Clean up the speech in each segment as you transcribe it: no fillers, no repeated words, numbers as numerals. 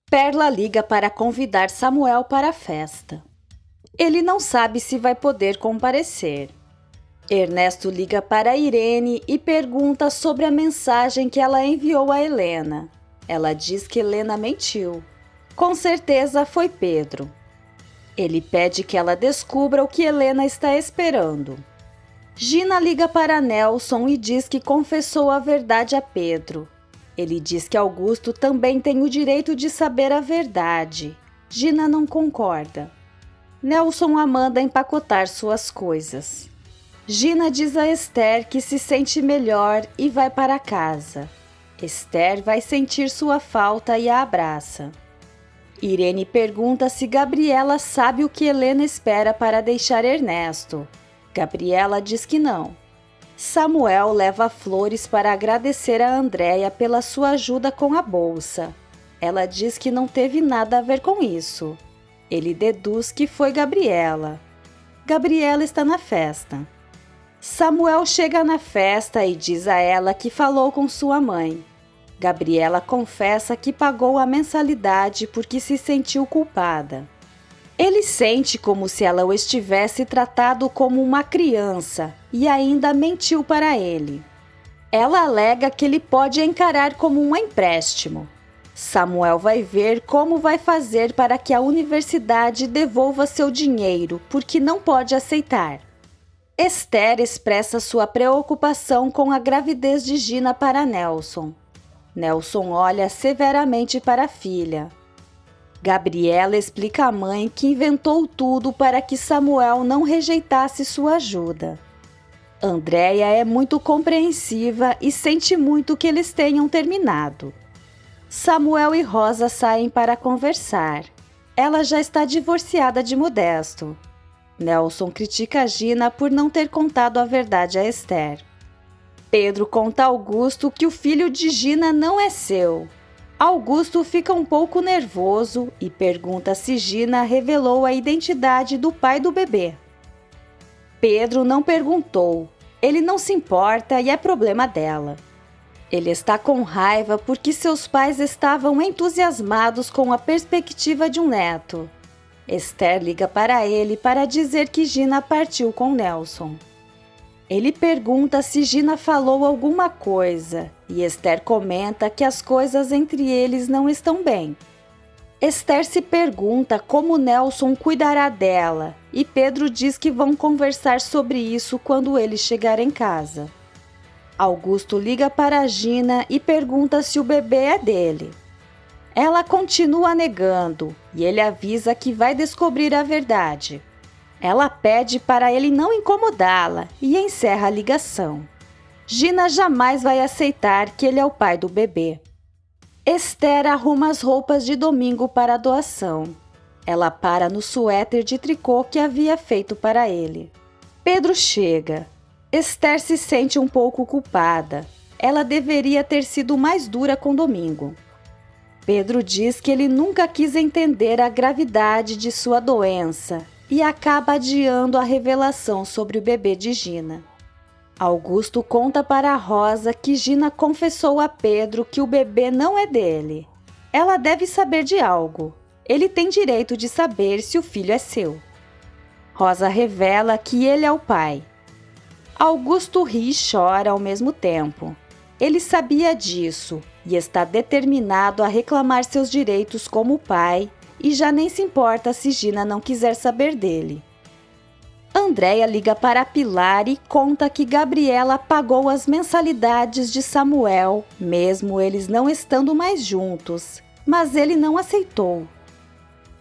Perla liga para convidar Samuel para a festa. Ele não sabe se vai poder comparecer. Ernesto liga para Irene e pergunta sobre a mensagem que ela enviou a Helena. Ela diz que Helena mentiu. Com certeza foi Pedro. Ele pede que ela descubra o que Helena está esperando. Gina liga para Nelson e diz que confessou a verdade a Pedro. Ele diz que Augusto também tem o direito de saber a verdade. Gina não concorda. Nelson a manda empacotar suas coisas. Gina diz a Esther que se sente melhor e vai para casa. Esther vai sentir sua falta e a abraça. Irene pergunta se Gabriela sabe o que Helena espera para deixar Ernesto. Gabriela diz que não. Samuel leva flores para agradecer a Andréia pela sua ajuda com a bolsa. Ela diz que não teve nada a ver com isso. Ele deduz que foi Gabriela. Gabriela está na festa. Samuel chega na festa e diz a ela que falou com sua mãe. Gabriela confessa que pagou a mensalidade porque se sentiu culpada. Ele sente como se ela o estivesse tratado como uma criança e ainda mentiu para ele. Ela alega que ele pode encarar como um empréstimo. Samuel vai ver como vai fazer para que a universidade devolva seu dinheiro, porque não pode aceitar. Esther expressa sua preocupação com a gravidez de Gina para Nelson. Nelson olha severamente para a filha. Gabriela explica à mãe que inventou tudo para que Samuel não rejeitasse sua ajuda. Andréia é muito compreensiva e sente muito que eles tenham terminado. Samuel e Rosa saem para conversar. Ela já está divorciada de Modesto. Nelson critica Gina por não ter contado a verdade a Esther. Pedro conta a Augusto que o filho de Gina não é seu. Augusto fica um pouco nervoso e pergunta se Gina revelou a identidade do pai do bebê. Pedro não perguntou. Ele não se importa e é problema dela. Ele está com raiva porque seus pais estavam entusiasmados com a perspectiva de um neto. Esther liga para ele para dizer que Gina partiu com Nelson. Ele pergunta se Gina falou alguma coisa e Esther comenta que as coisas entre eles não estão bem. Esther se pergunta como Nelson cuidará dela e Pedro diz que vão conversar sobre isso quando ele chegar em casa. Augusto liga para Gina e pergunta se o bebê é dele. Ela continua negando e ele avisa que vai descobrir a verdade. Ela pede para ele não incomodá-la e encerra a ligação. Gina jamais vai aceitar que ele é o pai do bebê. Esther arruma as roupas de domingo para a doação. Ela para no suéter de tricô que havia feito para ele. Pedro chega. Esther se sente um pouco culpada. Ela deveria ter sido mais dura com Domingo. Pedro diz que ele nunca quis entender a gravidade de sua doença e acaba adiando a revelação sobre o bebê de Gina. Augusto conta para Rosa que Gina confessou a Pedro que o bebê não é dele. Ela deve saber de algo. Ele tem direito de saber se o filho é seu. Rosa revela que ele é o pai. Augusto ri e chora ao mesmo tempo. Ele sabia disso e está determinado a reclamar seus direitos como pai e já nem se importa se Gina não quiser saber dele. Andréia liga para Pilar e conta que Gabriela pagou as mensalidades de Samuel, mesmo eles não estando mais juntos, mas ele não aceitou.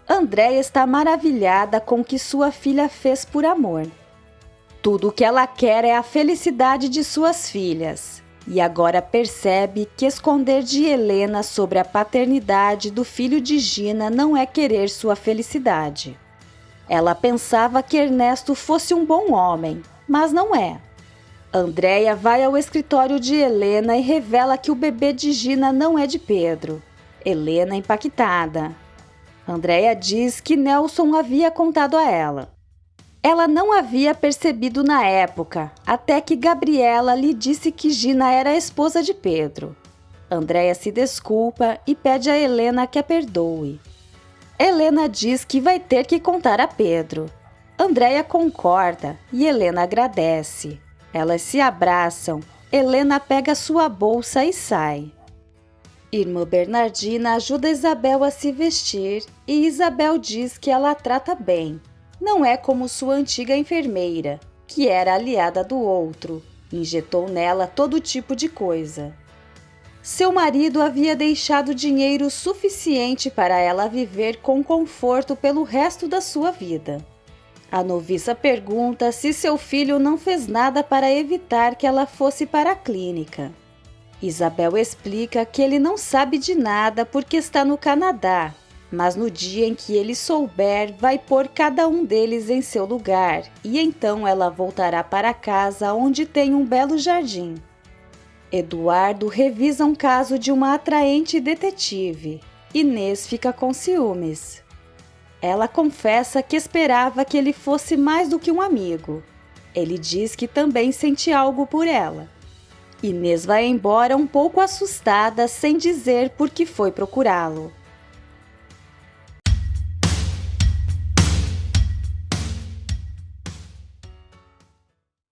Andréia está maravilhada com o que sua filha fez por amor. Tudo o que ela quer é a felicidade de suas filhas. E agora percebe que esconder de Helena sobre a paternidade do filho de Gina não é querer sua felicidade. Ela pensava que Ernesto fosse um bom homem, mas não é. Andréia vai ao escritório de Helena e revela que o bebê de Gina não é de Pedro. Helena impactada. Andréia diz que Nelson havia contado a ela. Ela não havia percebido na época, até que Gabriela lhe disse que Gina era a esposa de Pedro. Andréia se desculpa e pede a Helena que a perdoe. Helena diz que vai ter que contar a Pedro. Andréia concorda e Helena agradece. Elas se abraçam. Helena pega sua bolsa e sai. Irmã Bernardina ajuda Isabel a se vestir e Isabel diz que ela a trata bem. Não é como sua antiga enfermeira, que era aliada do outro. Injetou nela todo tipo de coisa. Seu marido havia deixado dinheiro suficiente para ela viver com conforto pelo resto da sua vida. A noviça pergunta se seu filho não fez nada para evitar que ela fosse para a clínica. Isabel explica que ele não sabe de nada porque está no Canadá, mas no dia em que ele souber, vai pôr cada um deles em seu lugar e então ela voltará para casa onde tem um belo jardim. Eduardo revisa um caso de uma atraente detetive. Inês fica com ciúmes. Ela confessa que esperava que ele fosse mais do que um amigo. Ele diz que também sente algo por ela. Inês vai embora um pouco assustada, sem dizer por que foi procurá-lo.